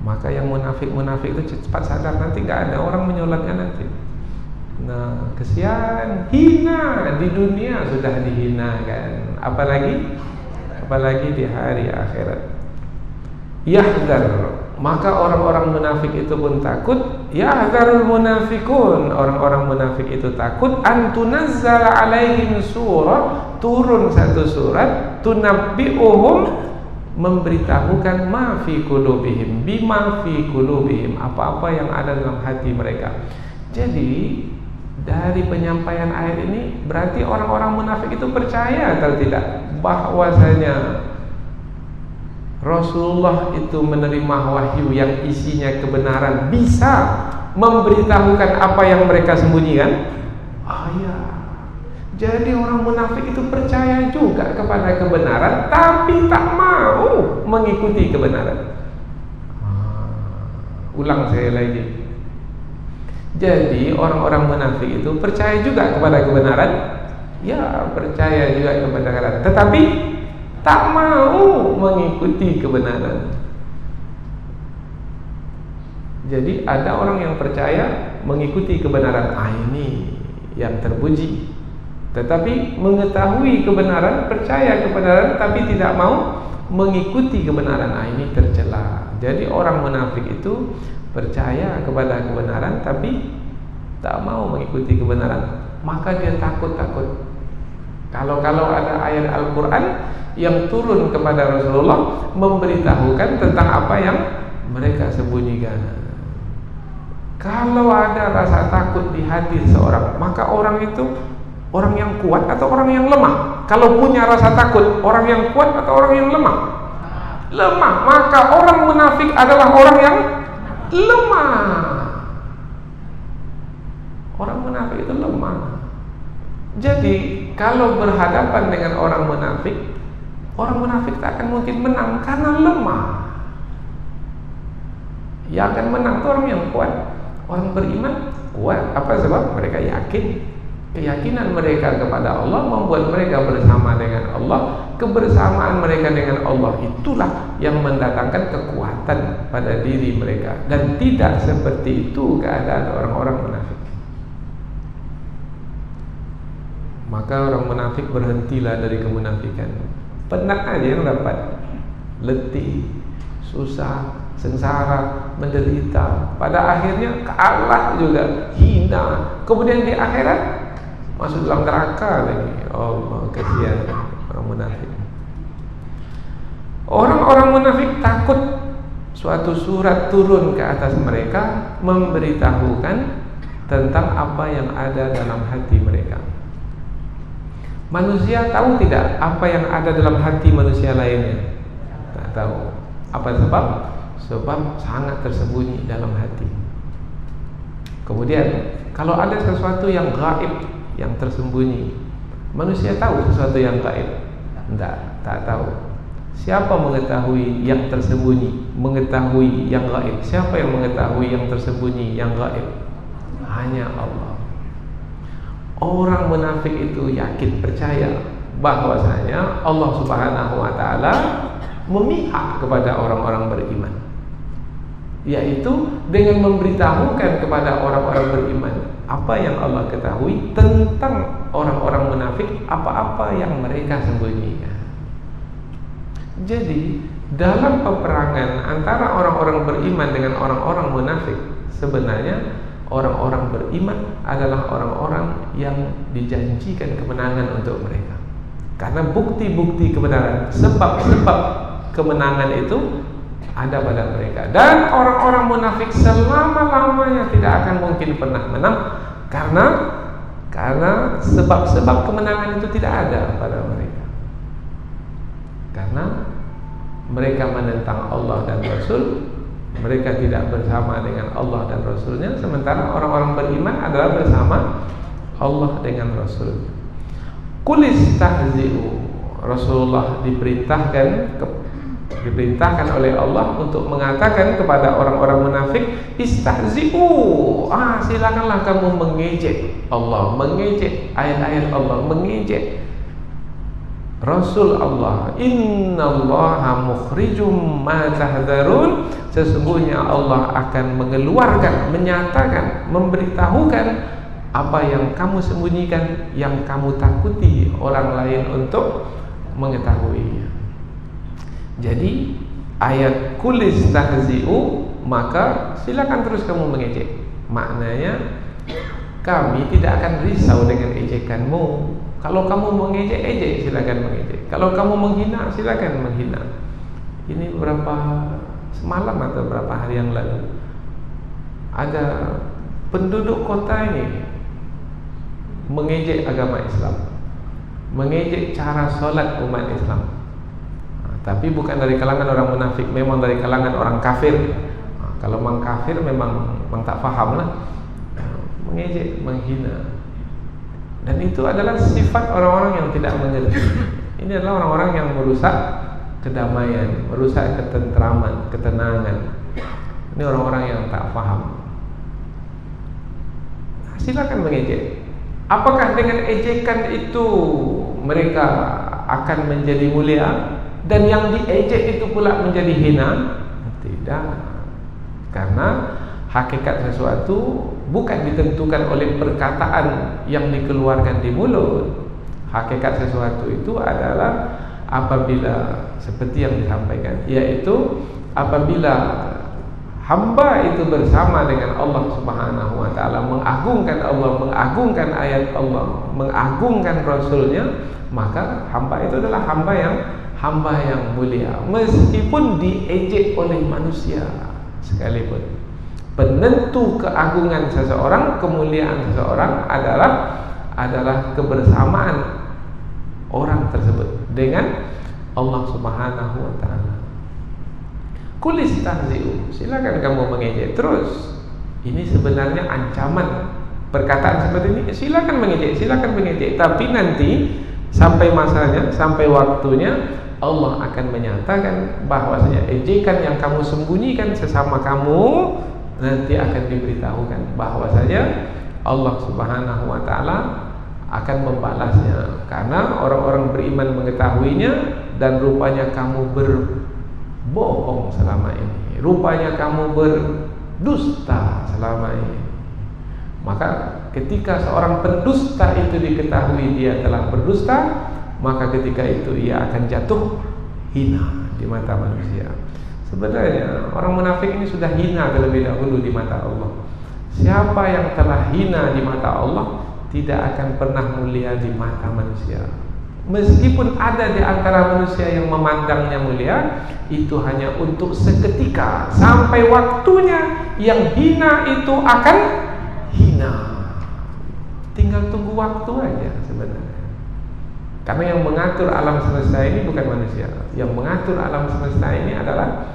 Maka yang munafik-munafik itu cepat sadar, nanti gak ada orang menyolatkan nanti. Nah, kesian, hina di dunia sudah dihinakan, apalagi di hari akhirat. Yahzar, maka orang-orang munafik itu pun takut. Yahzarul munafikun, orang-orang munafik itu takut antunazzala alaihim surah, turun satu surat, tunabbi'uhum, memberitahukan ma fi qulubihim, bima fi qulubihim, apa-apa yang ada dalam hati mereka. Jadi dari penyampaian ayat ini berarti orang-orang munafik itu percaya atau tidak bahwasanya Rasulullah itu menerima wahyu yang isinya kebenaran, bisa memberitahukan apa yang mereka sembunyikan. Ya. Jadi orang munafik itu percaya juga kepada kebenaran, tapi tak mau mengikuti kebenaran. Ulang saya lagi. Jadi orang-orang munafik itu percaya juga kepada kebenaran, ya percaya juga kepada kebenaran, tetapi tak mau mengikuti kebenaran. Jadi ada orang yang percaya mengikuti kebenaran, ini yang terpuji. Tetapi mengetahui kebenaran, percaya kebenaran, tapi tidak mau mengikuti kebenaran, ini tercela. Jadi orang munafik itu percaya kepada kebenaran tapi tak mau mengikuti kebenaran. Maka dia takut-takut. Kalau ada ayat Al-Quran yang turun kepada Rasulullah memberitahukan tentang apa yang mereka sembunyikan. Kalau ada rasa takut di hati seorang, maka orang itu orang yang kuat atau orang yang lemah? Kalau punya rasa takut, orang yang kuat atau orang yang lemah? Lemah. Maka orang munafik adalah orang yang lemah. Orang munafik itu lemah. Jadi kalau berhadapan dengan orang munafik tak akan mungkin menang karena lemah. Yang akan menang itu orang yang kuat. Orang beriman kuat. Apa sebab? Mereka yakin. Keyakinan mereka kepada Allah membuat mereka bersama dengan Allah. Kebersamaan mereka dengan Allah itulah yang mendatangkan kekuatan pada diri mereka. Dan tidak seperti itu keadaan orang-orang munafik. Maka orang munafik berhentilah dari kemunafikan. Penat aja yang dapat, letih, susah, sengsara, menderita, pada akhirnya kalah juga, hina. Kemudian di akhirat masuk dalam neraka lagi. Allah, kasihan orang munafik. Orang-orang munafik takut suatu surat turun ke atas mereka memberitahukan tentang apa yang ada dalam hati mereka. Manusia tahu tidak apa yang ada dalam hati manusia lainnya? Tak tahu. Apa sebab? Sebab sangat tersembunyi dalam hati. Kemudian kalau ada sesuatu yang gaib, yang tersembunyi, manusia tahu sesuatu yang gaib? tak tahu. Siapa mengetahui yang tersembunyi, mengetahui yang gaib? Siapa yang mengetahui yang tersembunyi, yang gaib? Hanya Allah. Orang munafik itu yakin, percaya bahwasanya Allah Subhanahu wa taala memihak kepada orang-orang beriman, yaitu dengan memberitahukan kepada orang-orang beriman apa yang Allah ketahui tentang orang-orang munafik, apa-apa yang mereka sembunyikan. Jadi dalam peperangan antara orang-orang beriman dengan orang-orang munafik, sebenarnya orang-orang beriman adalah orang-orang yang dijanjikan kemenangan untuk mereka. Karena bukti-bukti kebenaran, sebab-sebab kemenangan itu ada pada mereka. Dan orang-orang munafik selama-lamanya tidak akan mungkin pernah menang, karena sebab-sebab kemenangan itu tidak ada pada mereka. Karena mereka menentang Allah dan Rasul, mereka tidak bersama dengan Allah dan Rasulnya, sementara orang-orang beriman adalah bersama Allah dengan Rasul. Kulis tahzi'u, Rasulullah diperintahkan oleh Allah untuk mengatakan kepada orang-orang munafik, istahzi'u, silakanlah kamu mengejek Allah, mengejek ayat-ayat Allah, mengejek Rasul Allah. Innallaha mukhrijum ma tahdharun, sesungguhnya Allah akan mengeluarkan, menyatakan, memberitahukan apa yang kamu sembunyikan, yang kamu takuti orang lain untuk mengetahuinya. Jadi ayat kulis tahzi'u, maka silakan terus kamu mengejek. Maknanya kami tidak akan risau dengan ejekanmu. Kalau kamu mengejek, silakan mengejek. Kalau kamu menghina, silakan menghina. Ini semalam atau berapa hari yang lalu, ada penduduk kota ini mengejek agama Islam, mengejek cara sholat umat Islam. Tapi bukan dari kalangan orang munafik, memang dari kalangan orang kafir. Kalau memang kafir memang tak faham lah, mengejek, menghina. Dan itu adalah sifat orang-orang yang tidak mengerti. Ini adalah orang-orang yang merusak kedamaian, merusak ketentraman, ketenangan. Ini orang-orang yang tak paham. Silakan mengejek. Apakah dengan ejekan itu mereka akan menjadi mulia, dan yang diejek itu pula menjadi hina? Tidak. Karena hakikat sesuatu bukan ditentukan oleh perkataan yang dikeluarkan di mulut. Hakikat sesuatu itu adalah apabila seperti yang disampaikan, yaitu apabila hamba itu bersama dengan Allah Subhanahu wa taala, mengagungkan Allah, mengagungkan ayat Allah, mengagungkan Rasulnya, maka hamba itu adalah hamba yang mulia, meskipun diejek oleh manusia sekalipun. Penentu keagungan seseorang, kemuliaan seseorang adalah kebersamaan orang tersebut dengan Allah Subhanahu wa taala. Kulis tahzi'u, silakan kamu mengejek terus. Ini sebenarnya ancaman. Perkataan seperti ini, silakan mengejek, tapi nanti sampai masanya, sampai waktunya, Allah akan menyatakan bahwasanya ejekan yang kamu sembunyikan sesama kamu nanti akan diberitahukan bahwasanya Allah Subhanahu wa taala akan membalasnya, karena orang-orang beriman mengetahuinya, dan rupanya kamu berbohong selama ini, rupanya kamu berdusta selama ini. Maka ketika seorang pendusta itu diketahui dia telah berdusta, maka ketika itu ia akan jatuh hina di mata manusia. Sebenarnya orang munafik ini sudah hina terlebih dahulu di mata Allah. Siapa yang telah hina di mata Allah tidak akan pernah mulia di mata manusia. Meskipun ada di antara manusia yang memandangnya mulia, itu hanya untuk seketika, sampai waktunya yang hina itu akan hina. Tinggal tunggu waktu aja sebenarnya. Karena yang mengatur alam semesta ini bukan manusia. Yang mengatur alam semesta ini adalah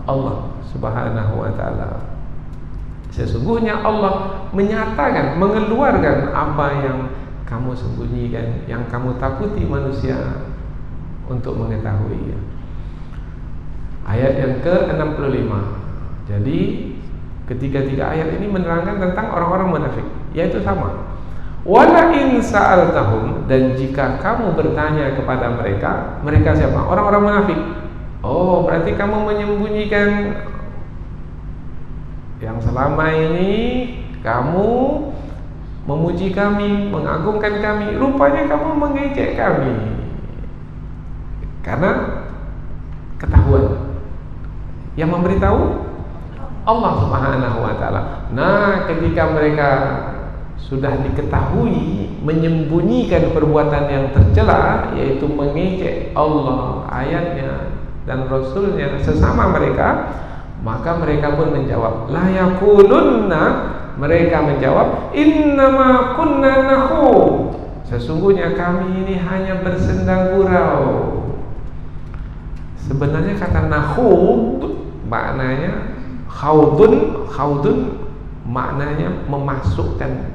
Allah Subhanahu wa taala. Sesungguhnya Allah menyatakan, mengeluarkan apa yang kamu sembunyikan, yang kamu takuti manusia. untuk mengetahui. Ayat yang ke-65. Jadi ketiga-tiga ayat ini menerangkan tentang orang-orang munafik, yaitu sama. Wala in sa'altahum, dan jika kamu bertanya kepada mereka, mereka siapa? Orang-orang munafik. Oh, berarti kamu menyembunyikan yang selama ini kamu memuji kami, mengagungkan kami, rupanya kamu mengejek kami. Karena ketahuan. Yang memberitahu Allah Subhanahu wa taala. Nah, ketika mereka sudah diketahui menyembunyikan perbuatan yang tercela, yaitu mengejek Allah, ayatnya dan Rasulnya sesama mereka, maka mereka pun menjawab, la yaqulunna, mereka menjawab, innama kunna nakhud, sesungguhnya kami ini hanya bersenda gurau. Sebenarnya kata nakhud maknanya khaudun maknanya memasukkan.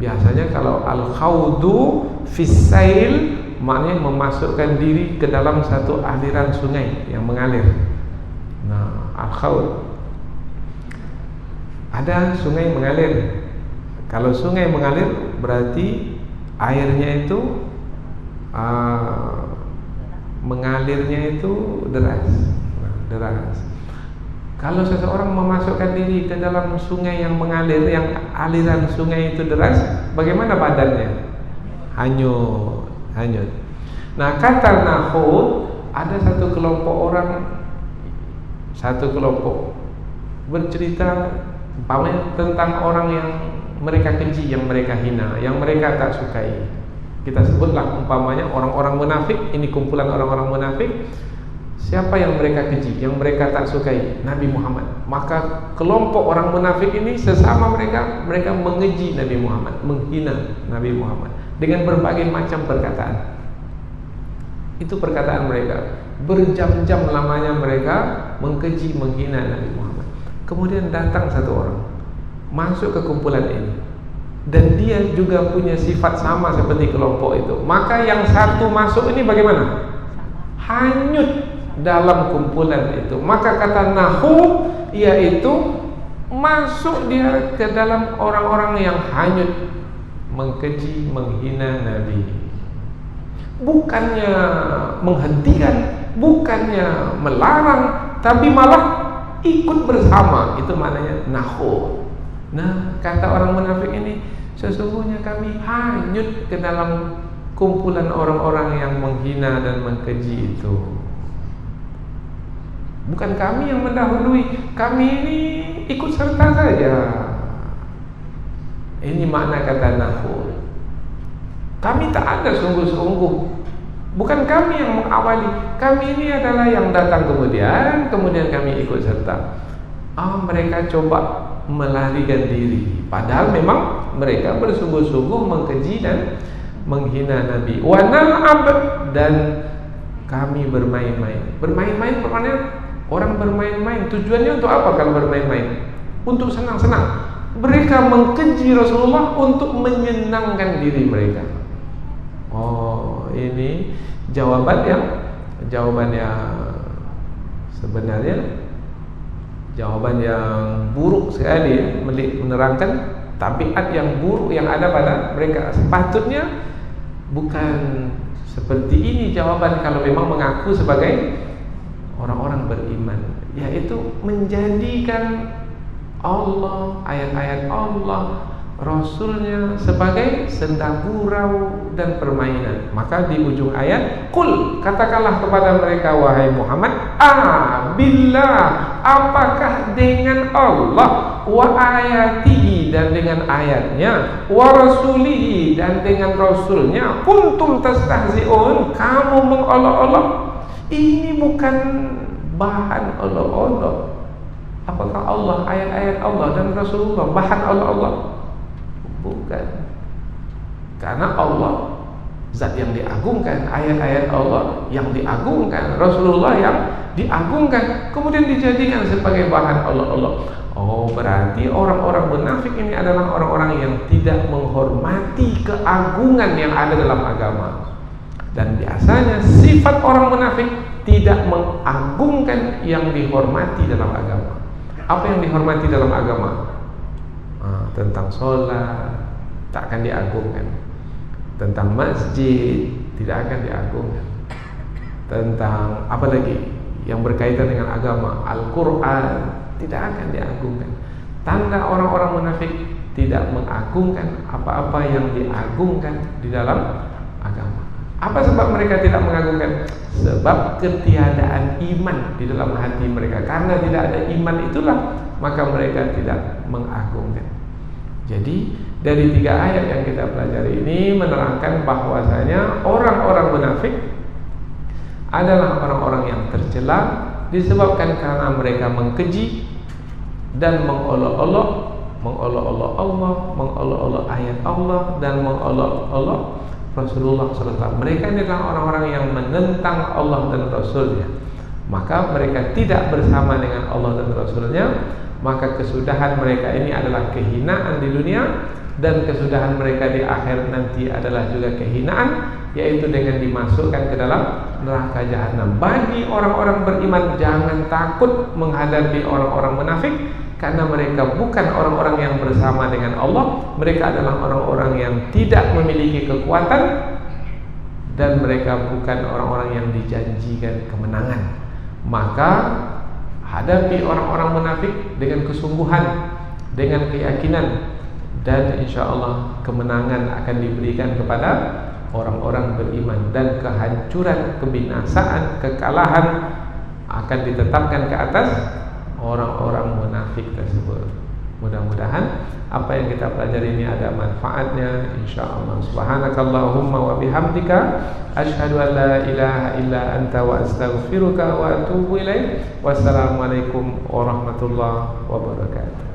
Biasanya kalau al-khaudu fisail maknanya memasukkan diri ke dalam satu aliran sungai yang mengalir. Nah, al-khaud, ada sungai mengalir. Kalau sungai mengalir berarti airnya itu mengalirnya itu deras. Kalau seseorang memasukkan diri ke dalam sungai yang mengalir, yang aliran sungai itu deras, bagaimana badannya? Hanyut. Nah, kata nakhud, ada satu kelompok bercerita umpamanya tentang orang yang mereka keji, yang mereka hina, yang mereka tak sukai. Kita sebutlah umpamanya orang-orang munafik, ini kumpulan orang-orang munafik. Siapa yang mereka keji, yang mereka tak sukai? Nabi Muhammad. Maka kelompok orang munafik ini sesama mereka mengeji Nabi Muhammad, menghina Nabi Muhammad dengan berbagai macam perkataan. Itu perkataan mereka. Berjam-jam lamanya mereka mengkeji, menghina Nabi Muhammad. Kemudian datang satu orang masuk ke kumpulan ini, dan dia juga punya sifat sama seperti kelompok itu. Maka yang satu masuk ini bagaimana? Hanyut dalam kumpulan itu. Maka kata nahu, yaitu masuk dia ke dalam orang-orang yang hanyut, mengkeji, menghina Nabi. Bukannya menghentikan, bukannya melarang, tapi malah ikut bersama. Itu maknanya nahu. Nah, kata orang munafik ini, sesungguhnya kami hanyut ke dalam kumpulan orang-orang yang menghina dan mengkeji itu. Bukan kami yang mendahului, kami ini ikut serta saja. Ini makna kata nahu. Kami tak ada sungguh-sungguh. Bukan kami yang mengawali, kami ini adalah yang datang kemudian kami ikut serta. Mereka coba melarikan diri, padahal memang mereka bersungguh-sungguh mengkeji dan menghina Nabi. Wa nal'ab, dan kami bermain-main. Bermain-main bermakna orang bermain-main. Tujuannya untuk apa kalau bermain-main? Untuk senang-senang. Mereka mengkeji Rasulullah untuk menyenangkan diri mereka. Oh, ini jawaban yang sebenarnya jawaban yang buruk sekali, menerangkan tabiat yang buruk yang ada pada mereka. Sepatutnya bukan seperti ini jawaban kalau memang mengaku sebagai orang-orang beriman, yaitu menjadikan Allah, ayat-ayat Allah, Rasulnya sebagai senda gurau dan permainan. Maka di ujung ayat, qul, katakanlah kepada mereka wahai Muhammad, billah, apakah dengan Allah, wa ayatihi, dan dengan ayatnya, wa rasulihi, dan dengan rasulnya, kuntum tastahzi'un, kamu mengolok-olok. Ini bukan bahan olok-olok. Apakah Allah, ayat-ayat Allah dan Rasulullah bahan olok-olok? Bukan. Karena Allah zat yang diagungkan, ayat-ayat Allah yang diagungkan, Rasulullah yang diagungkan, kemudian dijadikan sebagai bahan olok-olok. Oh, berarti orang-orang munafik ini adalah orang-orang yang tidak menghormati keagungan yang ada dalam agama. Dan biasanya sifat orang munafik tidak mengagungkan yang dihormati dalam agama. Apa yang dihormati dalam agama? Tentang sholat tak akan diagungkan, tentang masjid tidak akan diagungkan, tentang apa lagi yang berkaitan dengan agama, Al-Quran tidak akan diagungkan. Tanda orang-orang munafik tidak mengagungkan apa-apa yang diagungkan di dalam agama. Apa sebab mereka tidak mengagungkan? Sebab ketiadaan iman di dalam hati mereka. Karena tidak ada iman itulah maka mereka tidak mengagungkan. Jadi dari 3 ayat yang kita pelajari ini menerangkan bahwasanya orang-orang munafik adalah orang-orang yang tercela disebabkan karena mereka mengkeji dan mengolok-olok Allah, mengolok-olok ayat Allah, dan mengolok-olok Rasulullah SAW. Mereka adalah orang-orang yang menentang Allah dan Rasulnya. Maka mereka tidak bersama dengan Allah dan Rasulnya. Maka kesudahan mereka ini adalah kehinaan di dunia, dan kesudahan mereka di akhir nanti adalah juga kehinaan, yaitu dengan dimasukkan ke dalam neraka jahanam. Bagi orang-orang beriman, jangan takut menghadapi orang-orang munafik, karena mereka bukan orang-orang yang bersama dengan Allah. Mereka adalah orang-orang yang tidak memiliki kekuatan, dan mereka bukan orang-orang yang dijanjikan kemenangan. Maka hadapi orang-orang munafik dengan kesungguhan, dengan keyakinan, dan insya Allah kemenangan akan diberikan kepada orang-orang beriman, dan kehancuran, kebinasaan, kekalahan akan ditetapkan ke atas orang-orang munafik tersebut. Mudah-mudahan apa yang kita pelajari ini ada manfaatnya insyaallah. Subhanakallahumma wa bihamdika asyhadu an la ilaha illa anta wa astaghfiruka wa atubu ilaik. Wassalamualaikum warahmatullahi wabarakatuh.